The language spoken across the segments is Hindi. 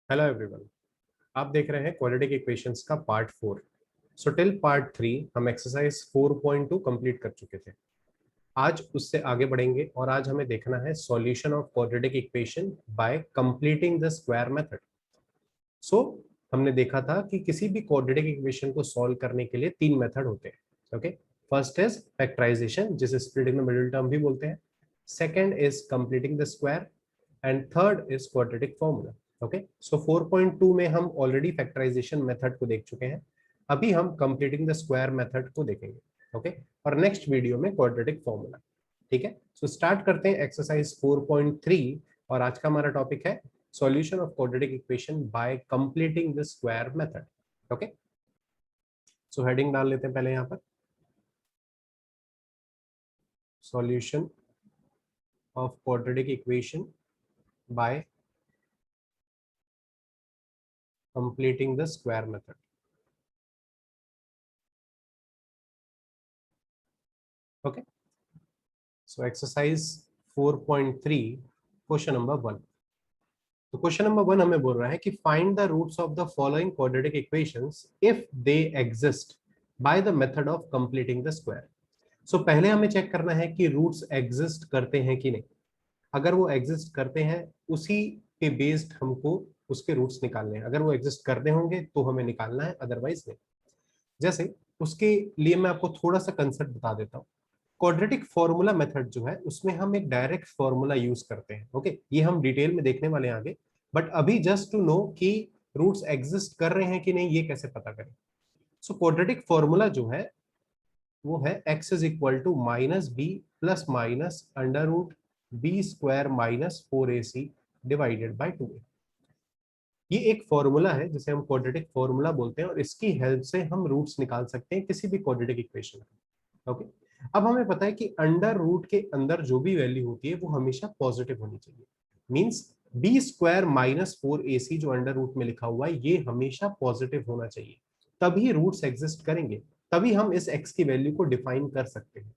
हेलो एवरीवन, आप देख रहे हैं क्वाड्रेटिक इक्वेशंस का पार्ट 4। सो टिल पार्ट 3 हम एक्सरसाइज 4.2 कंप्लीट कर चुके थे। आज उससे आगे बढ़ेंगे और आज हमें देखना है solution of quadratic equation by completing the square method. So हमने देखा था कि किसी भी क्वाड्रेटिक इक्वेशन को सॉल्व करने के लिए तीन मेथड होते हैं। ओके, फर्स्ट इज फैक्टराइजेशन, जिसे स्प्लिटिंग द मिडिल टर्म भी बोलते हैं। Second is completing the square and third is quadratic formula. Okay, so 4.2 में हम ऑलरेडी फैक्टराइजेशन मेथड को देख चुके हैं। अभी हम कंप्लीटिंग द स्क्वायर मेथड को देखेंगे। ओके, और नेक्स्ट वीडियो में क्वाड्रेटिक फॉर्मूला। ठीक है, सो स्टार्ट करते हैं एक्सरसाइज 4.3 और आज का हमारा टॉपिक है solution of quadratic equation by completing the square method. Okay, so heading डाल लेते हैं पहले यहाँ पर solution of quadratic equation by completing the square method. Okay, so exercise 4.3 question number 1. तो क्वेश्चन नंबर 1 हमें बोल रहा है कि find the roots of the following quadratic equations if they exist by the method of completing the square. So पहले हमें चेक करना है कि रूट्स एग्जिस्ट करते हैं कि नहीं। अगर वो एग्जिस्ट करते हैं उसी के बेस्ड हमको उसके रूट्स निकालने हैं। अगर वो एग्जिस्ट करते होंगे तो हमें निकालना है, अदरवाइज नहीं। जैसे उसके लिए मैं आपको थोड़ा सा कंसेप्ट बता देता हूँ। क्वाड्रेटिक फॉर्मूला मेथड जो है उसमें हम एक डायरेक्ट फॉर्मूला यूज करते हैं। ओके, ये हम डिटेल में देखने वाले हैं आगे, बट अभी जस्ट टू नो कि रूट्स एग्जिस्ट कर रहे हैं कि नहीं ये कैसे पता करें। सो क्वाड्रेटिक फॉर्मूला जो है वो है x is equal to minus B plus minus under root B square minus 4ac divided by 2a। ये एक फॉर्मूला है जिसे हम क्वाड्रेटिक फॉर्मूला बोलते हैं और इसकी हेल्प से हम रूट्स निकाल सकते हैं किसी भी क्वाड्रेटिक इक्वेशन का। ओके, अब हमें पता है कि अंडर रूट के अंदर जो भी वैल्यू होती है वो हमेशा पॉजिटिव होनी चाहिए। Means B square minus 4ac जो अंडर रूट में लिखा हुआ है ये हमेशा पॉजिटिव होना चाहिए, तभी रूट्स एग्जिस्ट करेंगे, तभी हम इस x की वैल्यू को डिफाइन कर सकते हैं।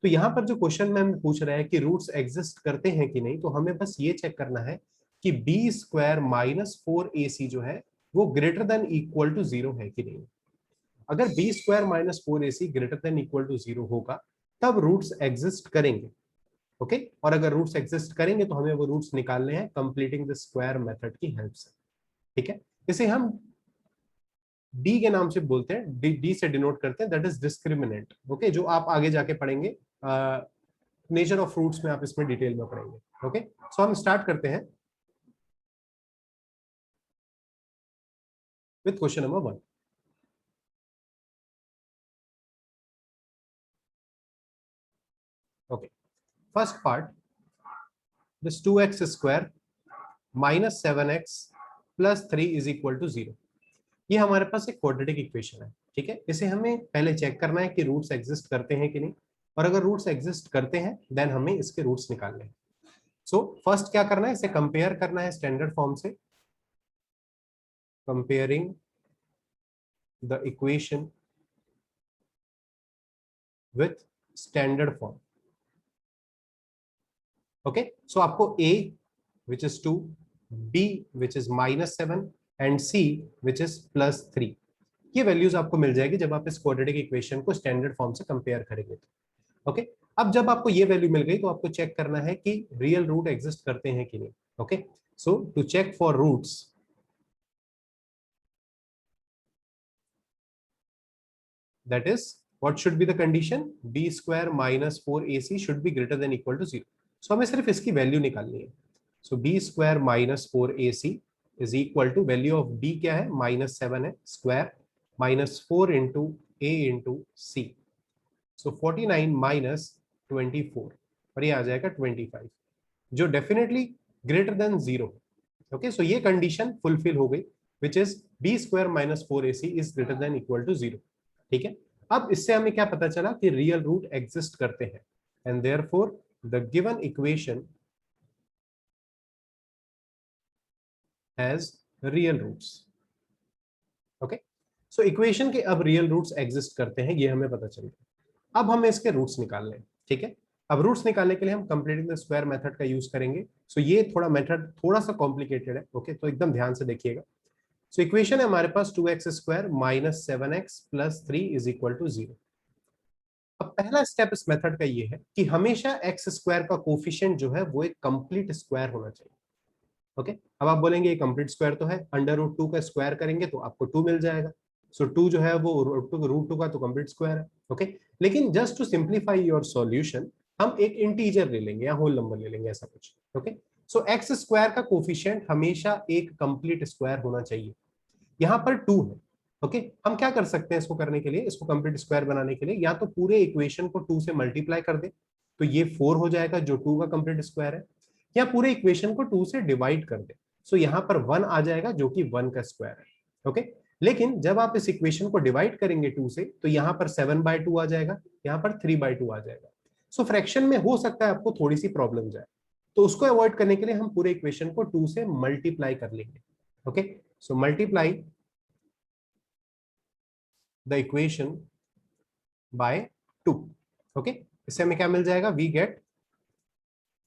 तो यहाँ पर जो क्वेश्चन में हमें पूछ रहा है कि रूट्स एग्जिस्ट करते हैं कि नहीं, तो हमें बस ये चेक करना है कि बी स्क्वायर माइनस 4ac जो है वो ग्रेटर देन इक्वल टू 0 है कि नहीं। अगर B square minus 4ac greater than equal to 0 होगा तब रूट्स एग्जिस्ट करेंगे। ओके, और अगर रूट्स एग्जिस्ट करेंगे तो हमें वो रूट्स निकालने हैं कंप्लीटिंग द स्क्वायर मेथड की हेल्प से। ठीक है, इसे हम डी के नाम से बोलते हैं, डी से डिनोट करते हैं, दैट इज डिस्क्रिमिनेंट। ओके, जो आप आगे जाके पढ़ेंगे नेचर ऑफ फ्रूट्स में, आप इसमें डिटेल में पढ़ेंगे। ओके, सो हम स्टार्ट करते हैं with question number 1। Okay, first part, this 2x square minus 7x plus 3 is equal to 0। ये हमारे पास एक क्वाड्रेटिक इक्वेशन है। ठीक है, इसे हमें पहले चेक करना है कि रूट्स एग्जिस्ट करते हैं कि नहीं, और अगर रूट्स एग्जिस्ट करते हैं देन हमें इसके रूट्स निकालने हैं। सो फर्स्ट क्या करना है, इसे कंपेयर करना है स्टैंडर्ड फॉर्म से। Comparing the equation with standard form. Okay, so आपको a which is 2, b which is -7 and c which is +3 ये वैल्यूज आपको मिल जाएगी जब आप इस क्वाड्रेटिक इक्वेशन को स्टैंडर्ड फॉर्म से कंपेयर करेंगे तो। ओके, अब जब आपको ये वैल्यू मिल गई तो आपको चेक करना है कि रियल रूट एग्जिस्ट करते हैं कि नहीं। Okay, so to check for roots, that is what should be the condition, b square minus 4ac should be greater than equal to 0। so हमें सिर्फ इसकी वैल्यू निकालनी है। so b square minus 4ac is equal to value of b क्या है, -7 है, square minus 4 into a into c। So 49 minus 24 और ये आ जाएगा 25, जो definitely greater than 0। Okay, so ये कंडीशन फुलफिल हो गई, which is B square minus 4ac is greater than equal to 0। ठीक है, अब इससे हमें क्या पता चला कि रियल रूट एग्जिस्ट करते हैं, and therefore the given equation has real roots. Okay, so equation के अब रियल रूट्स एग्जिस्ट करते हैं, ये हमें पता चल गया। अब हमें इसके रूट्स निकालने हैं। ठीक है, अब रूट्स निकालने के लिए हम कंप्लीटिंग द स्क्वायर मेथड का यूज करेंगे। सो ये थोड़ा मेथड थोड़ा सा कॉम्प्लिकेटेड है, ओके, तो एकदम ध्यान से देखिएगा। सो इक्वेशन है हमारे पास 2x square minus 7x plus 3 is equal to 0। अब पहला स्टेप इस मेथड का ये है कि हमेशा एक्स स्क्वायर का कोफिशिएंट जो है वो एक कंप्लीट स्क्वायर होना चाहिए। ओके, अब आप बोलेंगे ये कंप्लीट स्क्वायर तो है, अंडर रूट 2 का स्क्वायर करेंगे तो आपको 2 मिल जाएगा। सो 2 जो है वो रूट टू का तो कंप्लीट स्क्वायर है। ओके, लेकिन just to simplify your solution हम एक इंटीजर ले लेंगे या होल नंबर ले लेंगे, ऐसा कुछ। ओके, सो एक्स स्क्वायर का कोफिशिएंट हमेशा एक कंप्लीट स्क्वायर होना चाहिए। यहाँ पर 2 है। ओके, हम क्या कर सकते हैं इसको करने के लिए, इसको कंप्लीट स्क्वायर बनाने के लिए, या तो पूरे इक्वेशन को 2 से मल्टीप्लाई कर दे तो ये 4 हो जाएगा जो 2 का कंप्लीट स्क्वायर है, या पूरे इक्वेशन को 2 से डिवाइड कर दे। सो यहाँ पर 1 आ जाएगा जो कि 1 का स्क्वायर है। ओके, लेकिन जब आप इस इक्वेशन को डिवाइड करेंगे 2 से तो यहाँ पर 7/2 आ जाएगा, यहाँ पर 3/2 आ जाएगा। सो फ्रैक्शन में हो सकता है आपको थोड़ी सी प्रॉब्लम जाए, तो उसको अवॉइड करने के लिए हम पूरे इक्वेशन को 2 से मल्टीप्लाई कर लेंगे। Okay, so multiply the equation by 2। Okay, इससे हमें क्या मिल जाएगा, we get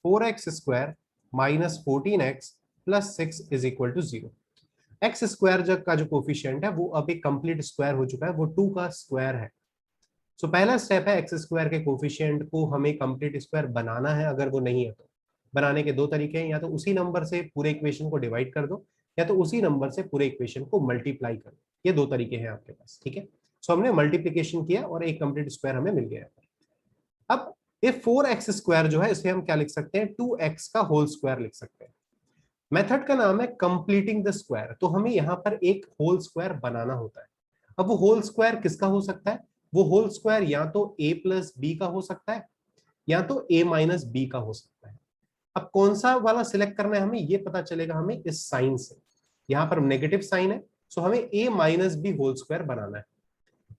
4x square minus 14x plus 6 is equal to 0। X square जब का जो कोफिशिएंट है वो अब एक कंप्लीट स्क्वायर हो चुका है, वो 2 का स्क्वायर है। सो पहला स्टेप है एक्स स्क्वायर के कोफिशिएंट को हमें कंप्लीट स्क्वायर बनाना है। अगर वो नहीं है तो बनाने के दो तरीके हैं, या तो उसी नंबर से पूरे इक्वेशन को डिवाइड कर दो, या तो उसी नंबर से पूरे इक्वेशन को मल्टीप्लाई कर दो। ये दो तरीके हैं आपके पास, ठीक है। सो हमने मल्टीप्लीकेशन किया और एक कंप्लीट स्क्वायर हमें मिल गया। अब ये 4x स्क्वायर जो है इसे हम क्या लिख सकते हैं, 2x का होल स्क्वायर लिख सकते हैं। मेथड का नाम है कंप्लीटिंग द स्क्वायर, तो हमें यहाँ पर एक होल स्क्वायर बनाना होता है। अब वो होल स्क्वायर किसका हो सकता है, वो होल स्क्वायर या तो a प्लस बी का हो सकता है या तो a माइनस बी का हो सकता है। अब कौन सा वाला सिलेक्ट करना है हमें ये पता चलेगा हमें इस साइन से। यहाँ पर नेगेटिव साइन है, सो हमें a minus b whole square बनाना है।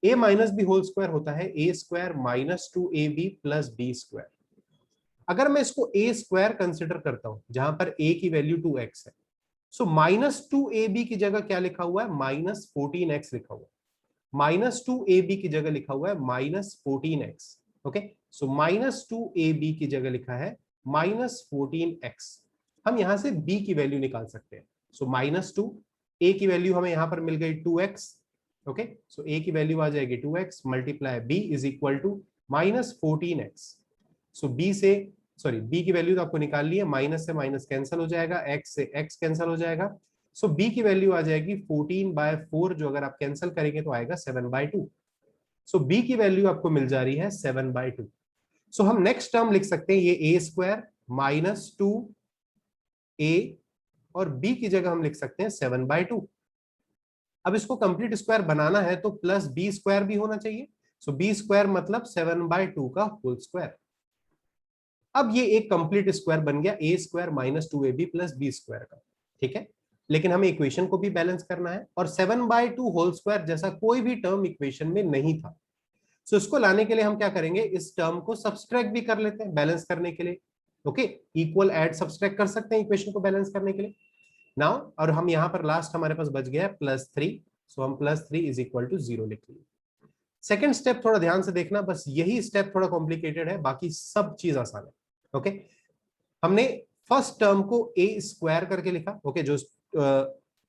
a minus b whole square होता है a square minus 2ab plus B square. अगर मैं इसको a स्क्वायर कंसिडर करता हूं जहां पर a की वैल्यू 2x है, सो माइनस 2ab की जगह क्या लिखा हुआ है, माइनस 14x लिखा हुआ है। माइनस 2ab की जगह लिखा हुआ है minus 14x। Okay, so minus 2ab की जगह लिखा है माइनस 14x। हम यहां से b की वैल्यू निकाल सकते हैं। सो माइनस 2, a की वैल्यू हमें यहां पर मिल गई 2x। ओके, सो a की वैल्यू आ जाएगी 2x multiply b is equal to minus 14x। So b से सॉरी b की वैल्यू तो आपको निकाल ली है, माइनस से माइनस कैंसिल हो जाएगा, x से x कैंसिल हो जाएगा। सो b की वैल्यू आ जाएगी 14/4, जो अगर आप कैंसिल करेंगे तो आएगा 7/2। सो b की वैल्यू आपको मिल जा रही है 7/2। सो हम नेक्स्ट टर्म लिख सकते हैं ये a स्क्वायर माइनस 2a, और b की जगह हम लिख सकते हैं 7/2। अब इसको कंप्लीट स्क्वायर बनाना है तो प्लस बी स्क्वायर भी होना चाहिए। सो बी स्क्वायर मतलब 7/2 का होल स्क्वायर। अब ये एक कंप्लीट स्क्वायर बन गया a square minus 2ab plus B square का, ठीक है। लेकिन हमें इक्वेशन को भी बैलेंस करना है, और 7/2 होल स्क्वायर जैसा कोई भी टर्म इक्वेशन में नहीं था। सो इसको लाने के लिए हम क्या करेंगे, इस टर्म को सब्सट्रैक्ट भी कर लेते हैं बैलेंस करने के लिए। ओके, इक्वल एड सब्सट्रैक्ट कर सकते हैं इक्वेशन को बैलेंस करने के लिए। नाउ और हम यहाँ पर लास्ट हमारे पास बच गया है +3। सो हम +3 इज इक्वल टू 0 लिख लिए। सेकेंड स्टेप थोड़ा ध्यान से देखना, बस यही स्टेप थोड़ा कॉम्प्लिकेटेड है, बाकी सब चीज आसान है। ओके, हमने फर्स्ट टर्म को a स्क्वायर करके लिखा। ओके, जो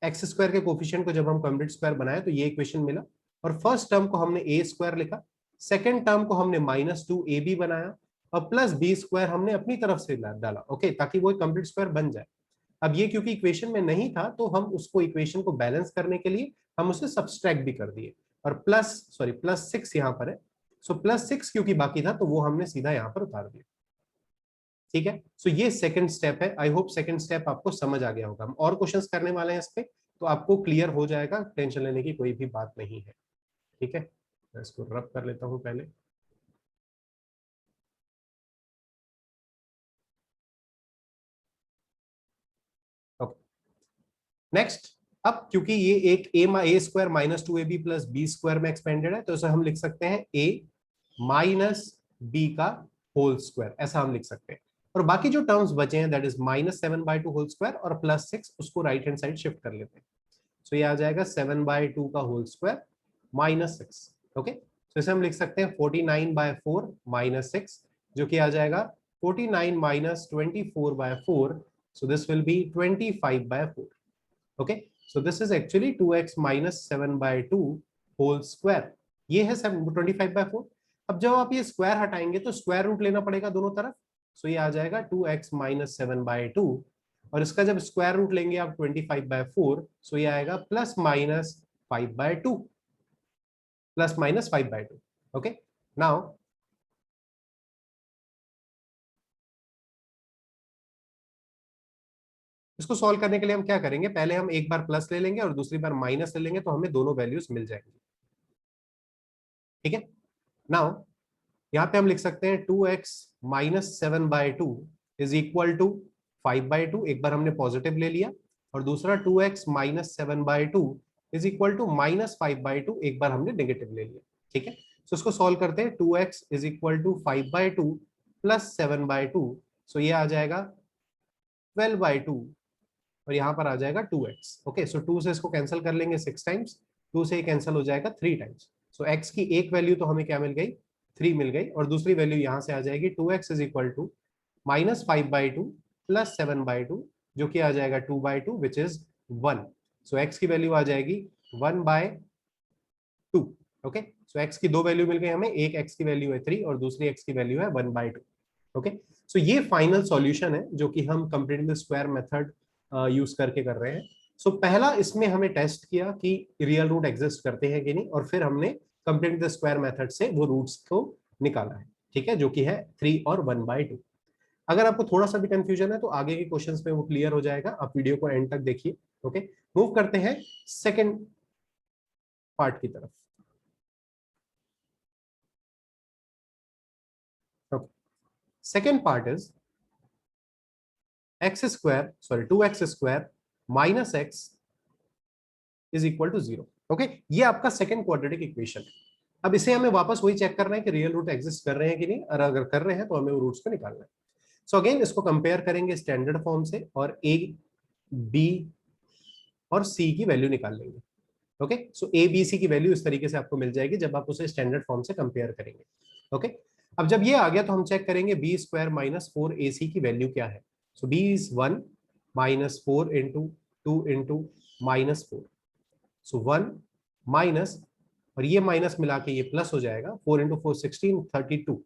एक्स स्क्वायर के कोफिशिएंट को जब हम कंप्लीट स्क्वायर बनाए तो ये इक्वेशन मिला, और फर्स्ट टर्म को हमने a स्क्वायर लिखा। सेकेंड टर्म को हमने -2ab बनाया, और प्लस बी स्क्वायर हमने अपनी तरफ से डाला। ओके, ताकि वो कंप्लीट स्क्वायर बन जाए। अब ये क्योंकि इक्वेशन में नहीं था तो हम उसको इक्वेशन को बैलेंस करने के लिए हम उसे सब्सट्रैक्ट भी कर दिए, और +6 यहाँ पर है। सो +6 क्योंकि बाकी था तो वो हमने सीधा यहाँ पर उतार दिया, ठीक है। सो ये सेकंड स्टेप है। आई होप सेकंड स्टेप आपको समझ आ गया होगा। हम और क्वेश्चंस करने वाले हैं इस पे, तो आपको क्लियर हो जाएगा, टेंशन लेने की कोई भी बात नहीं है, ठीक है। मैं इसको रब कर लेता हूँ पहले। नेक्स्ट, अब क्योंकि ये एक a square minus 2ab plus B square में एक्सपेंडेड है, तो इसे हम लिख सकते हैं a माइनस बी का होल स्क्वायर, ऐसा हम लिख सकते हैं। और बाकी जो टर्म्स बचे हैं दैट इज -7/2 होल स्क्वायर और +6, उसको राइट हैंड साइड शिफ्ट कर लेते हैं। सो ये आ जाएगा 7/2 का होल स्क्वायर -6। ओके, तो इसे हम लिख सकते हैं 49/4 -6 जो कि आ जाएगा 49 minus 24/4, so this will be 25/4. okay, so this is actually 2x minus 7/2 whole square. ये है 25/4. अब जब आप ये स्क्वायर हटाएंगे तो स्क्वायर रूट लेना पड़ेगा दोनों तरफ, सो ये आ जाएगा 2x minus 7/2, और इसका जब स्क्वायर रूट लेंगे आप 25/4, सो ये आएगा plus minus 5/2, plus minus 5/2. Okay, now इसको सॉल्व करने के लिए हम क्या करेंगे, पहले हम एक बार प्लस ले लेंगे और दूसरी बार माइनस ले लेंगे, तो हमें दोनों वैल्यूज मिल जाएंगी. ठीक है, नाउ यहाँ पे हम लिख सकते हैं 2x minus 7/2 is equal to 5/2. एक बार हमने पॉजिटिव ले लिया, और दूसरा 2x minus 7/2 is equal to minus 5/2, एक बार हमने नेगेटिव ले लिया. ठीक है, तो इसको सॉल्व करते हैं. 2x is equal to 5/2 plus 7/2, so ये आ जाएगा 12/2, और यहाँ पर आ जाएगा 2x. ओके, सो 2 से इसको कैंसिल कर लेंगे 6 टाइम्स, 2 से ये कैंसिल हो जाएगा 3 टाइम्स. सो x की एक वैल्यू तो हमें क्या मिल गई, 3 मिल गई, और दूसरी वैल्यू यहाँ से आ जाएगी 2x is equal to minus 5/2 plus 7/2, जो कि आ जाएगा 2/2 विच इज 1. सो x की वैल्यू आ जाएगी 1/2. ओके, सो x की दो वैल्यू मिल गई हमें, एक x की वैल्यू है 3 और दूसरी x की वैल्यू है 1/2. ओके, सो ये फाइनल सॉल्यूशन है जो कि हम completing the square method use करके कर रहे हैं. सो पहला इसमें हमें टेस्ट किया कि रियल रूट एग्जिस्ट करते हैं कि नहीं, और फिर हमने कंप्लीटिंग द स्क्वायर मेथड से वो रूट्स को निकाला है. ठीक है, जो कि है 3 और 1/2. अगर आपको थोड़ा सा भी कंफ्यूजन है तो आगे के क्वेश्चंस में वो क्लियर हो जाएगा, आप वीडियो को एंड तक देखिए. ओके, मूव करते हैं सेकंड पार्ट की तरफ. Okay, second part is x square, sorry 2x square minus x is equal to 0. Okay, ये आपका सेकंड क्वाड्रेटिक इक्वेशन है. अब इसे हमें वापस वही चेक करना है कि रियल रूट एग्जिस्ट कर रहे हैं कि नहीं, और अगर कर रहे हैं तो हमें वो रूट्स को निकालना है. सो अगेन इसको कंपेयर करेंगे स्टैंडर्ड फॉर्म से, और ए, बी और सी की वैल्यू निकाल लेंगे. Okay, so A B C की वैल्यू इस तरीके से आपको मिल जाएगी जब आप उसे स्टैंडर्ड फॉर्म से कंपेयर करेंगे. ओके, अब जब ये आ गया तो हम चेक करेंगे बी स्क्वायर माइनस 4ac की वैल्यू क्या है. So b is 1 minus 4 into 2 into minus 4, so 1 minus, और ये माइनस मिला के ये प्लस हो जाएगा, 4 इंटू 4 16, 32.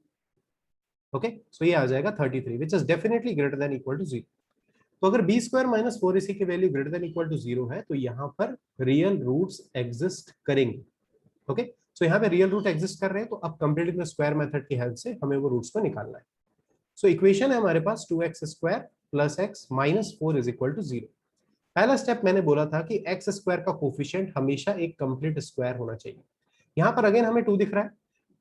ओके, सो ये आ जाएगा 33 which is definitely greater than equal to 0. तो अगर बी स्क्वायर माइनस 4ac की value greater than equal to 0 है तो यहाँ पर रियल रूट्स एग्जिस्ट करेंगे. ओके, सो यहाँ पे रियल रूट एग्जिस्ट कर रहे हैं, तो अब कंप्लीटिंग द स्क्वायर मेथड की हेल्प से हमें वो रूट्स को निकालना है. सो इक्वेशन है हमारे पास 2x square plus x minus 4 is equal to 0. पहला स्टेप मैंने बोला था कि एक्स स्क्वायर का कोफिशिएंट हमेशा एक कंप्लीट स्क्वायर होना चाहिए. यहाँ पर अगेन हमें 2 दिख रहा है,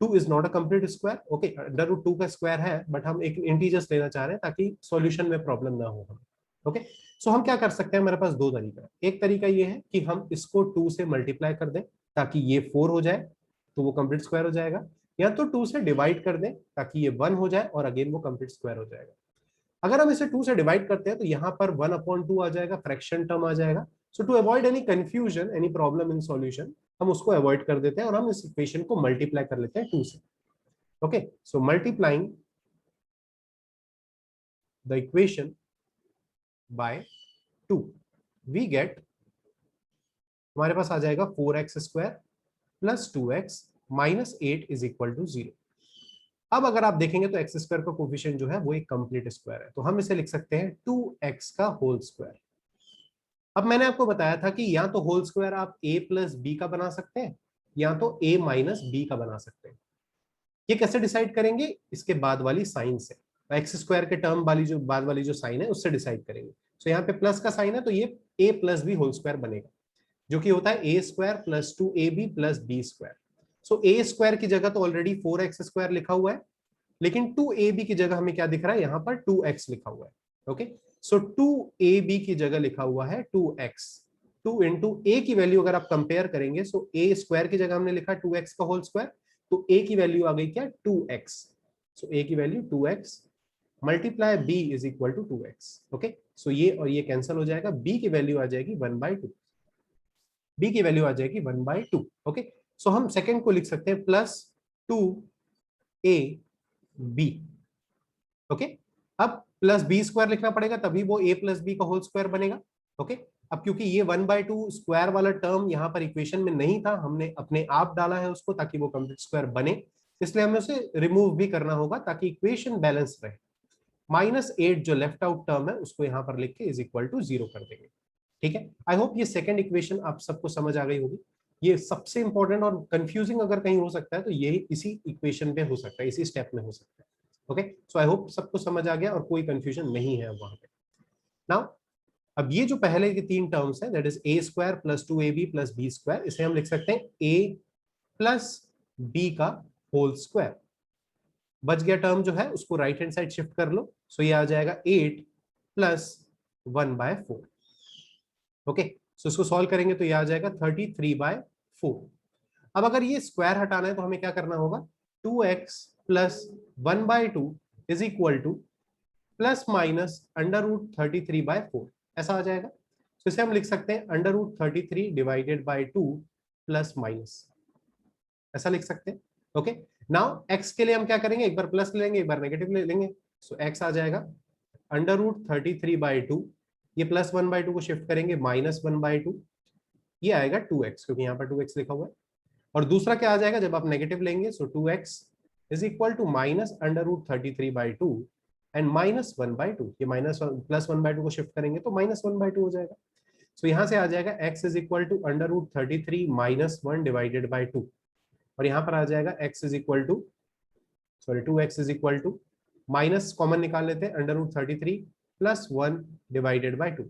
2 is not a complete square. Okay, under root 2 का स्क्वायर है, बट हम एक इंटीजर्स लेना चाह रहे हैं ताकि सॉल्यूशन में प्रॉब्लम ना हो हमें. ओके, सो हम क्या कर सकते हैं, हमारे पास दो तरीका है. एक तरीका ये है कि हम इसको 2 से मल्टीप्लाई कर दें ताकि ये 4 हो जाए, तो वो कंप्लीट स्क्वायर हो जाएगा, या तो 2 से डिवाइड कर दें ताकि ये 1 हो जाए और अगेन वो कंप्लीट स्क्वायर हो जाएगा. अगर हम इसे 2 से डिवाइड करते हैं तो यहाँ पर 1/2 आ जाएगा, फ्रैक्शन टर्म आ जाएगा. So to avoid any confusion, any problem in solution, हम उसको अवॉइड कर देते हैं और हम इस इक्वेशन को मल्टीप्लाई कर लेते हैं 2 से. Okay, so multiplying the equation by 2 we get, हमारे पास आ जाएगा 4x square plus 2x minus 8 is equal to 0. अब अगर आप देखेंगे तो एक्स स्क्वायर का कोफिशिएंट जो है वो एक कंप्लीट स्क्वायर है, तो हम इसे लिख सकते हैं 2x का होल स्क्वायर. अब मैंने आपको बताया था कि या तो होल स्क्वायर आप a प्लस बी का बना सकते हैं, या तो a माइनस बी का बना सकते हैं. ये कैसे डिसाइड करेंगे, इसके बाद वाली साइन से, एक्स स्क्वायर के टर्म वाली जो बाद वाली जो साइन है उससे डिसाइड करेंगे. सो यहाँ पे प्लस का साइन है तो ये a plus b whole square बनेगा, जो कि होता है a square plus 2ab plus B square. So a square की जगह तो ऑलरेडी 4x स्क्वायर लिखा हुआ है, लेकिन 2ab की जगह हमें क्या दिख रहा है, यहाँ पर 2x लिखा हुआ है. ओके, सो 2ab की जगह लिखा हुआ है 2x. 2 इंटू ए की वैल्यू अगर आप कंपेयर करेंगे, सो ए स्क्वायर की जगह हमने लिखा 2x का होल स्क्वायर, तो ए की वैल्यू आ गई क्या, 2x. सो ए की value 2x multiply b is equal to 2x. Okay, so ये और ये कैंसिल हो जाएगा, b की वैल्यू आ जाएगी 1/2. b की वैल्यू आ जाएगी 1/2. ओके, सो हम सेकंड को लिख सकते हैं प्लस 2ab. ओके, अब प्लस बी स्क्वायर लिखना पड़ेगा, तभी वो ए प्लस बी का होल स्क्वायर बनेगा। ओके, अब क्योंकि ये 1/2 स्क्वायर वाला टर्म यहाँ पर इक्वेशन में नहीं था, हमने अपने आप डाला है उसको ताकि वो कंप्लीट स्क्वायर बने, इसलिए हमें उसे रिमूव भी करना होगा ताकि इक्वेशन बैलेंस रहे। -8 जो लेफ्ट आउट टर्म है उसको यहाँ पर लिख के इज इक्वल टू 0 कर देंगे। ठीक है, आई होप ये सेकंड इक्वेशन आप सबको समझ आ गई होगी। ये सबसे इंपॉर्टेंट और कंफ्यूजिंग अगर कहीं हो सकता है तो ये इसी इक्वेशन पे हो सकता है, इसी स्टेप में हो सकता है। ओके, सो आई होप सबको समझ आ गया और कोई कंफ्यूजन नहीं है अब वहां पे। नाउ अब ये जो पहले के तीन टर्म्स है, that is A square plus 2ab plus B square, इसे हम लिख सकते हैं ए प्लस बी का होल स्क्वायर। बच गया टर्म जो है उसको राइट हैंड साइड शिफ्ट कर लो, सो ये आ जाएगा 8 प्लस 1/4। ओके, सो इसको सॉल्व करेंगे तो ये आ जाएगा 33/4। अब अगर ये स्क्वायर हटाना है तो हमें क्या करना होगा, 2x plus 1/2 is equal two plus minus √33/4, ऐसा आ जाएगा। तो इसे हम लिख सकते हैं √33 डिवाइडेड बाई 2 प्लस माइनस, ऐसा लिख सकते हैं। ओके, नाउ x के लिए हम क्या करेंगे, एक बार प्लस ले लेंगे एक बार नेगेटिव ले लेंगे, सो x आ जाएगा √33/2, ये प्लस 1/2 को शिफ्ट करेंगे -1/2, ये आएगा 2x क्योंकि यहाँ पर 2x लिखा हुआ है। और दूसरा क्या आ जाएगा, जब आप नेगेटिव लेंगे so 2x is equal to minus √33/2 and -1/2, ये प्लस 1/2 को शिफ्ट करेंगे तो -1/2 हो जाएगा। सो यहाँ से आ जाएगा x is equal to √33 minus 1 divided by 2, और यहाँ पर आ जाएगा x is equal to 2x is equal to minus common निकाल लेते हैं √33 प्लस 1 डिवाइडेड बाई 2।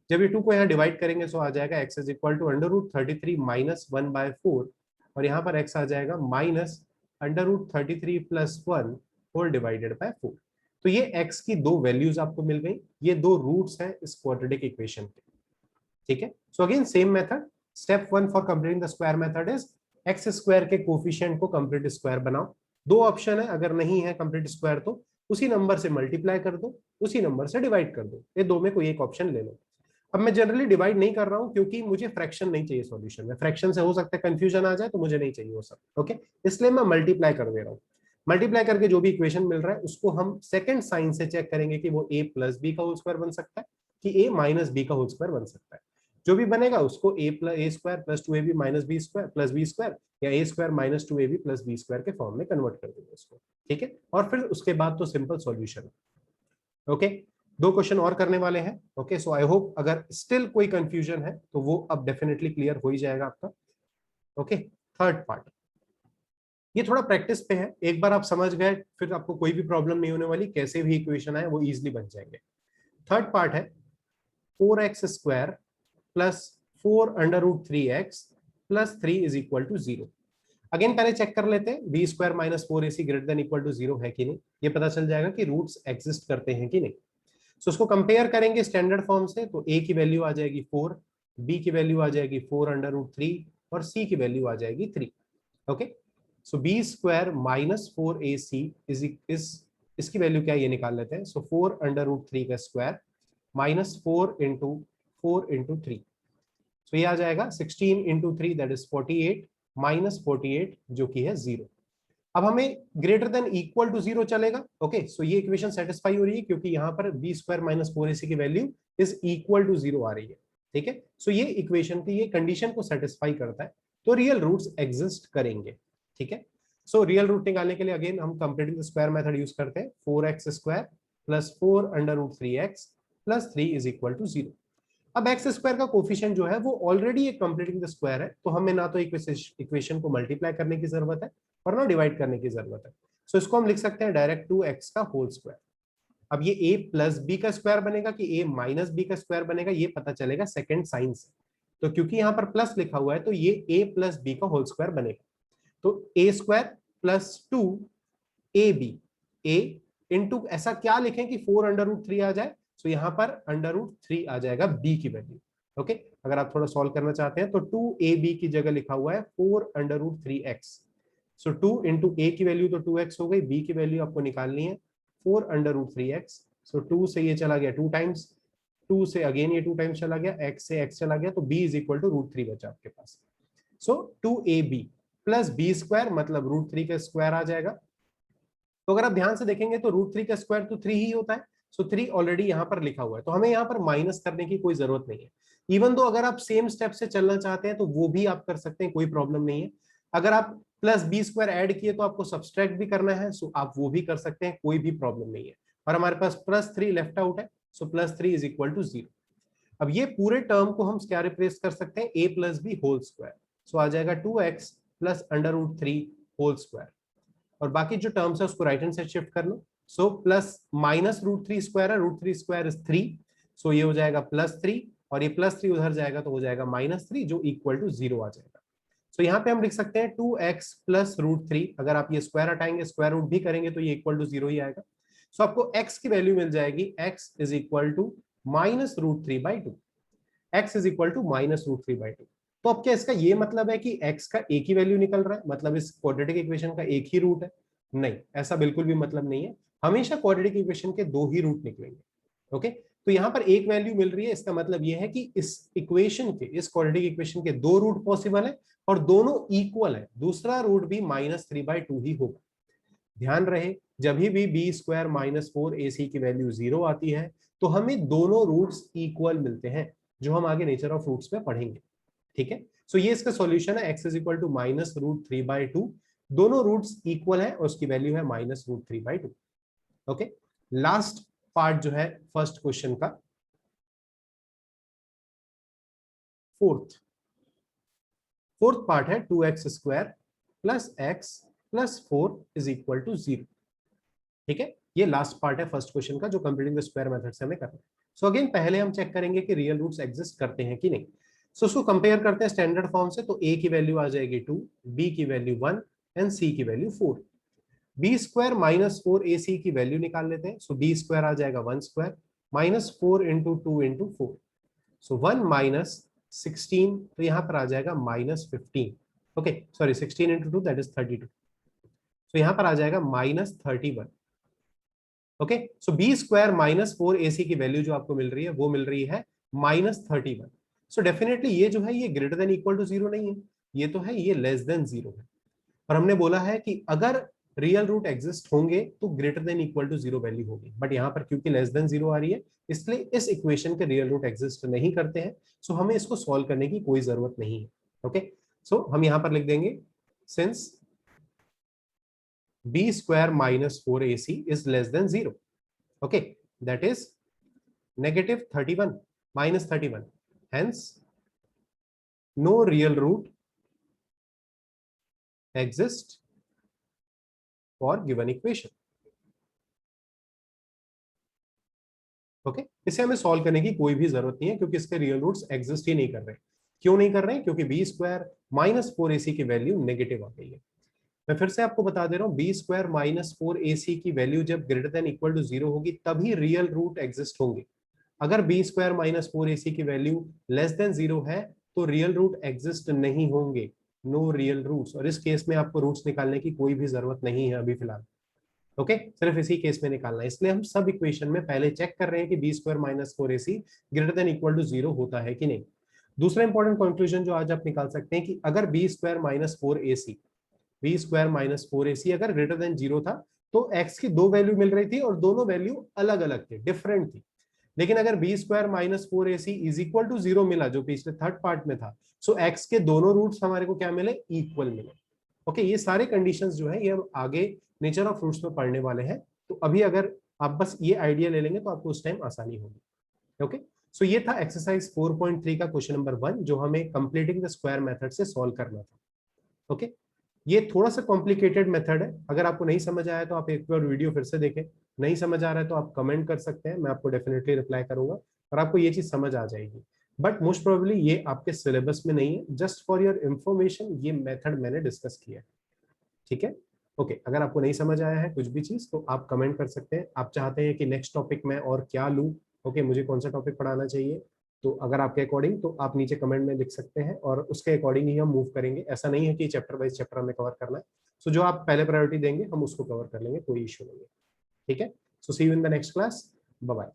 जब ये 2 को यहाँ डिवाइड करेंगे तो आ जाएगा x is equal to √33 minus 1/4, और यहाँ पर x आ जाएगा minus √33 plus 1 whole divided by 4। तो ये x की दो वैल्यूज आपको मिल गई, ये दो रूट्स हैं इस क्वाड्रेटिक इक्वेशन के। ठीक है, so again same method, step 1 for completing the square method is x square के कोफिशिएंट को कंप्लीट स्क्वायर बनाओ। दो ऑप्शन है, अगर नहीं है कंप्लीट स्क्वायर तो उसी नंबर से मल्टीप्लाई कर दो, उसी नंबर से डिवाइड कर दो, ये दो में कोई एक ऑप्शन ले लो। अब मैं जनरली डिवाइड नहीं कर रहा हूं क्योंकि मुझे फ्रैक्शन नहीं चाहिए सॉल्यूशन में, फ्रैक्शन से हो सकता है कंफ्यूजन आ जाए तो मुझे नहीं चाहिए वो सब। ओके, इसलिए मैं मल्टीप्लाई कर दे रहा हूँ। मल्टीप्लाई करके जो भी इक्वेशन मिल रहा है उसको हम सेकंड साइन से चेक करेंगे कि वो a प्लस बी का होल स्क्वायर बन सकता है कि a माइनस बी का होल स्क्वायर बन सकता है। जो भी बनेगा उसको a square plus 2ab minus B square plus B square या a square minus 2ab plus B square के फॉर्म में कन्वर्ट कर देंगे उसको। ठीक है, और फिर उसके बाद तो सिंपल सॉल्यूशन है। ओके, दो क्वेश्चन और करने वाले हैं। ओके, सो आई होप अगर स्टिल कोई कंफ्यूजन है तो वो अब डेफिनेटली क्लियर हो ही जाएगा आपका। ओके, थर्ड पार्ट, ये थोड़ा प्रैक्टिस पे है, एक बार आप समझ गए फिर आपको कोई भी प्रॉब्लम नहीं होने वाली, कैसे भी इक्वेशन आए वो इजिली बन जाएंगे। थर्ड पार्ट है 4x square plus 4√3x plus 3 is equal to 0। Again पहले चेक कर लेते हैं B square minus 4ac greater than equal to 0 है कि नहीं, ये पता चल जाएगा कि रूट्स एग्जिस्ट करते हैं कि नहीं। सो उसको कंपेयर करेंगे स्टैंडर्ड फॉर्म से, तो a की वैल्यू आ जाएगी 4, b की वैल्यू आ जाएगी 4√3 और c की वैल्यू आ जाएगी 3। Okay, so B square minus 4ac is इसकी वैल्यू क्या है ये निकाल लेते हैं। सो 4√3 का स्क्वायर माइनस 4 इंटू 3, सो ये आ जाएगा 16 इंटू 3 दैट इज 48 माइनस 48 जो कि है 0। अब हमें ग्रेटर देन इक्वल टू 0 चलेगा। ओके, सो ये इक्वेशन सेटिस्फाई हो रही है क्योंकि यहाँ पर बी स्क्वायर माइनस 4ac की वैल्यू इज इक्वल टू 0 आ रही है। ठीक है, सो ये इक्वेशन की ये कंडीशन को सेटिस्फाई करता है, तो रियल रूट्स एग्जिस्ट करेंगे। ठीक है, सो रियल रूट निकालने के लिए अगेन हम completing the square method use करते हैं, 4x square plus 4√3x plus 3 is equal to 0। अब एक्स स्क्वायर का कोफिशिएंट जो है वो ऑलरेडी एक कंप्लीटिंग द स्क्वायर है, तो हमें ना तो इक्वेशन को मल्टीप्लाई करने की जरूरत है और ना डिवाइड करने की जरूरत है। सो इसको हम लिख सकते हैं डायरेक्ट 2x का होल स्क्वायर। अब ये a प्लस बी का स्क्वायर बनेगा कि a माइनस बी का स्क्वायर बनेगा ये पता चलेगा सेकंड साइन से, तो क्योंकि यहाँ पर प्लस लिखा हुआ है तो ये a प्लस बी का होल स्क्वायर बनेगा। तो a square plus 2ab, a into ऐसा क्या लिखें कि 4√3 आ जाए, सो यहाँ पर √3 आ जाएगा b की वैल्यू। ओके, अगर आप थोड़ा सॉल्व करना चाहते हैं तो 2ab की जगह लिखा हुआ है 4√3x, सो 2 इंटू a की वैल्यू तो 2x हो गई, b की वैल्यू आपको निकालनी है 4√3x, सो 2 से ये चला गया 2 टाइम्स, 2 से अगेन ये 2 टाइम्स चला गया, x से x चला गया, तो b इज इक्वल टू √3 बचा आपके पास। सो 2ab प्लस बी स्क्वायर मतलब √3 का स्क्वायर आ जाएगा तो अगर आप ध्यान से देखेंगे तो √3 का स्क्वायर तो 3 ही होता है, सो 3 ऑलरेडी यहाँ पर लिखा हुआ है, तो हमें यहाँ पर माइनस करने की कोई जरूरत नहीं है। इवन दो अगर आप सेम स्टेप से चलना चाहते हैं तो वो भी आप कर सकते हैं, कोई प्रॉब्लम नहीं है। अगर आप प्लस बी स्क्वायर ऐड किए तो आपको सब्सट्रैक्ट भी करना है, सो आप वो भी कर सकते हैं, कोई भी प्रॉब्लम नहीं है। और हमारे पास +3 लेफ्ट आउट है, सो +3 इज इक्वल टू 0। अब ये पूरे टर्म को हम क्या रिप्लेस कर सकते हैं, a plus b whole square, so आ जाएगा 2x प्लस √3 होल स्क्वायर। और बाकी जो टर्म्स है उसको राइट हैंड साइड शिफ्ट कर लो, सो प्लस माइनस √3 स्क्वायर है, √3 स्क्वायर इज 3, सो ये हो जाएगा +3, और ये +3 उधर जाएगा तो हो जाएगा -3, जो इक्वल टू 0 आ जाएगा। सो यहाँ पे हम लिख सकते हैं 2x प्लस √3, अगर आप ये स्क्वायर हटाएंगे, स्क्वायर रूट भी करेंगे तो ये इक्वल टू 0 ही आएगा। सो आपको x की वैल्यू मिल जाएगी, x is equal to -√3/2, x is equal to -√3/2। तो अब क्या इसका ये मतलब है कि x का एक ही वैल्यू निकल रहा है, मतलब इस क्वाड्रेटिक इक्वेशन का एक ही रूट है? नहीं, ऐसा बिल्कुल भी मतलब नहीं है, हमेशा क्वाड्रेटिक इक्वेशन के दो ही रूट निकलेंगे। ओके, तो यहाँ पर एक वैल्यू मिल रही है, इसका मतलब यह है कि इस इक्वेशन के, इस क्वाड्रेटिक इक्वेशन के दो रूट पॉसिबल है और दोनों इक्वल है, दूसरा रूट भी -3/2 ही होगा। ध्यान रहे, जब भी b स्क्वायर -4ac की वैल्यू 0 आती है तो हमें दोनों रूट्स इक्वल मिलते हैं, जो हम आगे नेचर ऑफ रूट्स में पढ़ेंगे। ठीक है, सो ये इसका सॉल्यूशन है, x इज इक्वल टू -√3/2, दोनों रूट्स इक्वल है और उसकी वैल्यू है -√3/2। ओके, लास्ट पार्ट जो है फर्स्ट क्वेश्चन का, फोर्थ पार्ट है 2x square plus x plus 4 is equal to 0। ठीक है, ये लास्ट पार्ट है फर्स्ट क्वेश्चन का, जो कंप्लीटिंग द स्क्वायर मेथड से हमें करना है। सो अगेन पहले हम चेक करेंगे कि रियल रूट्स एग्जिस्ट करते हैं कि नहीं। सो उसको कंपेयर करते हैं स्टैंडर्ड फॉर्म से, तो a की वैल्यू आ जाएगी 2, b की वैल्यू 1 एंड c की वैल्यू 4। b स्क्वायर -4ac की वैल्यू निकाल लेते हैं, सो b स्क्वायर आ जाएगा 1 स्क्वायर -4 इंटू 2 इंटू 4, सो 1 -16, तो यहाँ पर आ जाएगा -15। Okay sorry, 16 into 2 that is 32, तो यहाँ पर आ जाएगा -31। Okay, so B square -4ac की वैल्यू जो आपको मिल रही है वो मिल रही है -31। सो डेफिनेटली ये जो है ये ग्रेटर देन इक्वल टू 0 नहीं है, ये तो है ये लेस देन 0 है। और हमने बोला है कि अगर रियल रूट एग्जिस्ट होंगे तो greater than equal to 0 value होगी, बट यहाँ पर क्योंकि लेस देन 0 आ रही है इसलिए इस इक्वेशन के रियल रूट एग्जिस्ट नहीं करते हैं, सो हमें इसको सॉल्व करने की कोई जरूरत नहीं है। ओके, सो हम यहाँ पर लिख देंगे since b square -4ac is less than 0. Okay, that is -31, -31. Hence, no real root exists for given equation. Okay, इसे हमें सॉल्व करने की कोई भी जरूरत नहीं है क्योंकि इसके रियल रूट्स एग्जिस्ट ही नहीं कर रहे। क्यों नहीं कर रहे हैं? क्योंकि b स्क्वायर -4ac की वैल्यू नेगेटिव आ गई है। मैं फिर से आपको बता दे रहा हूँ, b स्क्वायर -4ac की वैल्यू जब ग्रेटर देन इक्वल टू 0 होगी तभी रियल रूट एग्जिस्ट होंगे। अगर b स्क्वायर -4ac की वैल्यू लेस देन 0 है तो रियल रूट एग्जिस्ट नहीं होंगे, नो रियल रूट्स। और इस केस में आपको रूट्स निकालने की कोई भी जरूरत नहीं है अभी फिलहाल। ओके, सिर्फ इसी केस में निकालना है, इसलिए हम सब इक्वेशन में पहले चेक कर रहे हैं कि b square -4ac greater than equal to 0 होता है कि नहीं। दूसरा इंपॉर्टेंट कंक्लूजन जो आज आप निकाल सकते हैं कि अगर b स्क्वायर -4ac अगर ग्रेटर देन 0 था तो x की दो वैल्यू मिल रही थी और दोनों वैल्यू अलग अलग थी, डिफरेंट थी। लेकिन अगर b square -4ac is equal to 0 मिला जो पिछले थर्ड पार्ट में था, सो x के दोनों रूट्स हमारे को क्या मिले, इक्वल मिले। ओके, ये सारे कंडीशंस जो है ये हम आगे नेचर ऑफ रूट्स में पढ़ने वाले हैं, तो अभी अगर आप बस ये आइडिया ले लेंगे तो आपको उस टाइम आसानी होगी। ओके, सो ये था एक्सरसाइज 4.3 का क्वेश्चन नंबर 1 जो हमें कंप्लीटिंग द स्क्वायर मेथड से सॉल्व करना था। ओके, ये थोड़ा सा कॉम्प्लिकेटेड मेथड है, अगर आपको नहीं समझ आया तो आप एक बार वीडियो फिर से देखें, नहीं समझ आ रहा है तो आप कमेंट कर सकते हैं, मैं आपको डेफिनेटली रिप्लाई करूंगा और आपको ये चीज समझ आ जाएगी। बट मोस्ट प्रोबेबली ये आपके सिलेबस में नहीं है, जस्ट फॉर योर इंफॉर्मेशन ये मेथड मैंने डिस्कस किया है। ठीक है, ओके, अगर आपको नहीं समझ आया है कुछ भी चीज तो आप कमेंट कर सकते हैं। आप चाहते हैं कि नेक्स्ट टॉपिक में और क्या लूँ, ओके, मुझे कौन सा टॉपिक पढ़ाना चाहिए, तो अगर आपके अकॉर्डिंग तो आप नीचे कमेंट में लिख सकते हैं और उसके अकॉर्डिंग ही हम मूव करेंगे। ऐसा नहीं है कि चैप्टर वाइज चैप्टर हमें कवर करना है, सो जो आप पहले प्रायोरिटी देंगे हम उसको कवर कर लेंगे, कोई इशू नहीं है। ठीक है, so see you in the next class, bye bye.